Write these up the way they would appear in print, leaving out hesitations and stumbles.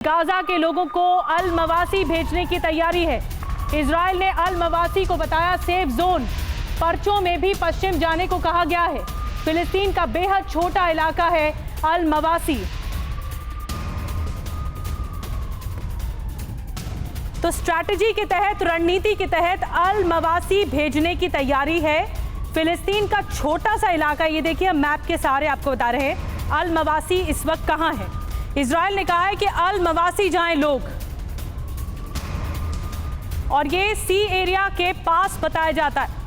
Gaza के लोगों को अल मवासी भेजने की तैयारी है। इजराइल ने अल मवासी को बताया सेफ जोन। पर्चों में भी पश्चिम जाने को कहा गया है। फिलिस्तीन का बेहद छोटा इलाका है अल मवासी। तो स्ट्रैटेजी के तहत, रणनीति के तहत अल मवासी भेजने की तैयारी है। फिलिस्तीन का छोटा सा इलाका, ये देखिए मैप के सहारे आपको बता रहे हैं अल मवासी इस वक्त कहां है। इजराइल ने कहा है कि अल मवासी जाएं लोग, और ये सी एरिया के पास बताया जाता है।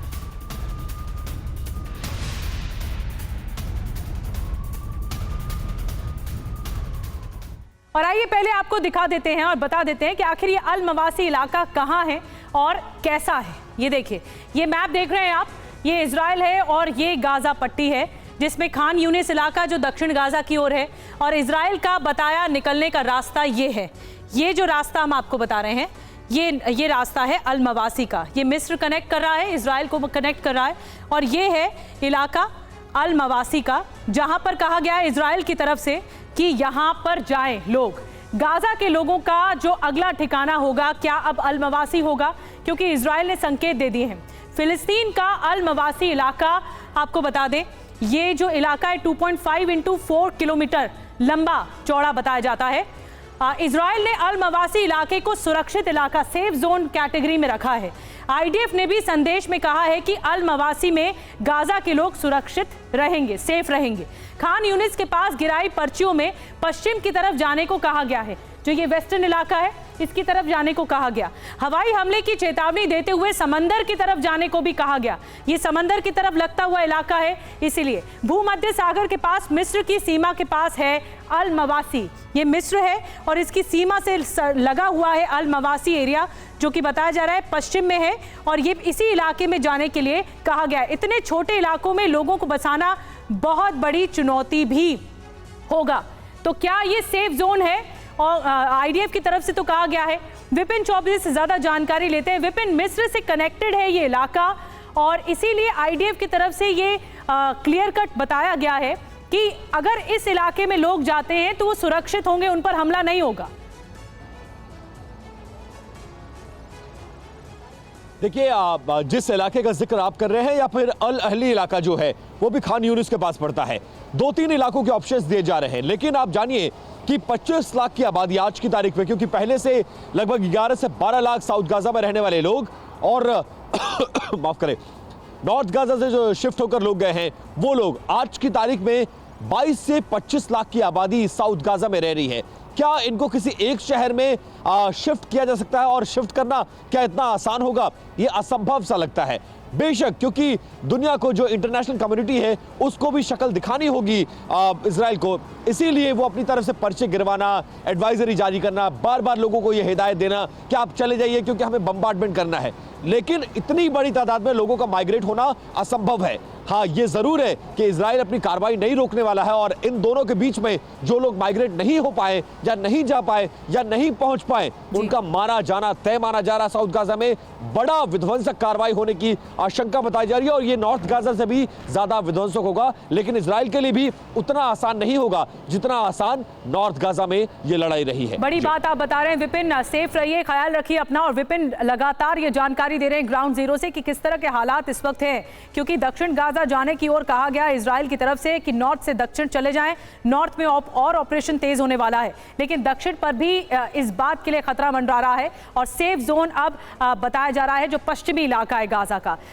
और आइए पहले आपको दिखा देते हैं और बता देते हैं कि आखिर ये अल मवासी इलाका कहां है और कैसा है। ये देखिए, ये मैप देख रहे हैं आप, ये इजराइल है और ये गाजा पट्टी है, जिसमें खान यूनिस इलाका जो दक्षिण गाजा की ओर है। और इजराइल का बताया निकलने का रास्ता ये है। ये जो रास्ता हम आपको बता रहे हैं, ये रास्ता है अल मवासी का। ये मिस्र कनेक्ट कर रहा है, इजराइल को कनेक्ट कर रहा है, और ये है इलाका अल मवासी का, जहां पर कहा गया है इजराइल की तरफ से कि यहां पर जाएं लोग। गाजा के लोगों का जो अगला ठिकाना होगा, क्या अब अल मवासी होगा? क्योंकि इजराइल ने संकेत दे दिए हैं। फिलिस्तीन का अल मवासी इलाका, आपको बता दें, ये जो इलाका है 2.5 × 4 किलोमीटर लंबा चौड़ा बताया जाता है। इजराइल ने अल मवासी इलाके को सुरक्षित इलाका, सेफ जोन कैटेगरी में रखा है। आईडीएफ ने भी संदेश में कहा है कि अल मवासी में गाजा के लोग सुरक्षित रहेंगे, सेफ रहेंगे। खान यूनिस के पास गिराई पर्चियों में पश्चिम की तरफ जाने को कहा गया है। जो ये वेस्टर्न इलाका है, इसकी तरफ जाने को कहा गया। हवाई हमले की चेतावनी देते हुए समंदर की तरफ जाने को भी कहा गया। ये समंदर की तरफ लगता हुआ इलाका है, इसीलिए भूमध्य सागर के पास, मिस्र की सीमा के पास है अल मवासी। ये मिस्र है और इसकी सीमा से लगा हुआ है अल मवासी एरिया, जो कि बताया जा रहा है पश्चिम में है। और ये इसी इलाके में जाने के लिए कहा गया है। इतने छोटे इलाकों में लोगों को बसाना बहुत बड़ी चुनौती भी होगा। तो क्या ये सेफ जोन है? और आईडीएफ की तरफ से तो कहा गया है। विपिन चौबे से ज्यादा जानकारी लेते हैं। विपिन, मिस्र से कनेक्टेड है ये इलाका, और इसीलिए आईडीएफ की तरफ से ये क्लियर कट बताया गया है कि अगर इस इलाके में लोग जाते हैं तो वो सुरक्षित होंगे, उन पर हमला नहीं होगा। देखिए, जिस इलाके का जिक्र आप कर रहे हैं, या फिर अल अहली इलाका जो है, वो भी खान यूनिस के पास पड़ता है। 2-3 इलाकों के ऑप्शंस दिए जा रहे हैं, लेकिन आप जानिए कि 25 लाख की आबादी आज की तारीख में, क्योंकि पहले से लगभग 11 से 12 लाख साउथ गाजा में रहने वाले लोग, और माफ करें, नॉर्थ गाजा से जो शिफ्ट होकर लोग गए हैं, वो लोग आज की तारीख में 22 से 25 लाख की आबादी साउथ गाजा में रह रही है। क्या इनको किसी एक शहर में शिफ्ट किया जा सकता है? और शिफ्ट करना क्या इतना आसान होगा? ये असंभव सा लगता है। बेशक, क्योंकि दुनिया को, जो इंटरनेशनल कम्युनिटी है, उसको भी शक्ल दिखानी होगी इजराइल को, इसीलिए वो अपनी तरफ से पर्चे गिरवाना, एडवाइजरी जारी करना, बार बार लोगों को ये हिदायत देना कि आप चले जाइए क्योंकि हमें बम्बार्डमेंट करना है। लेकिन इतनी बड़ी तादाद में लोगों का माइग्रेट होना असंभव है। हाँ, ये जरूर है कि इजराइल अपनी कार्रवाई नहीं रोकने वाला है, और इन दोनों के बीच में जो लोग माइग्रेट नहीं हो पाए, या नहीं जा पाए, या नहीं पहुंच पाए, उनका मारा जाना तय माना जा रहा। साउथ गाजा में बड़ा विध्वंसक कार्रवाई होने की आशंका बताई जा रही है, और ये नॉर्थ गाजा से भी ज्यादा विध्वंसक होगा। लेकिन इजराइल के लिए भी उतना आसान नहीं होगा जितना आसान नॉर्थ गाजा में ये लड़ाई रही है। बड़ी बात आप बता रहे हैं विपिन, सेफ रहिए, ख्याल रखिए अपना। और विपिन लगातार ये जानकारी दे रहे हैं ग्राउंड जीरो से कि किस तरह के हालात इस वक्त हैं, क्योंकि दक्षिण गाजा जाने की ओर कहा गया इजराइल की तरफ से कि नॉर्थ से दक्षिण चले जाएं। नॉर्थ में और ऑपरेशन तेज होने वाला है, लेकिन दक्षिण पर भी इस बात के लिए खतरा मंडरा रहा है। और सेफ जोन अब बताया जा रहा है जो पश्चिमी इलाका है गाजा का।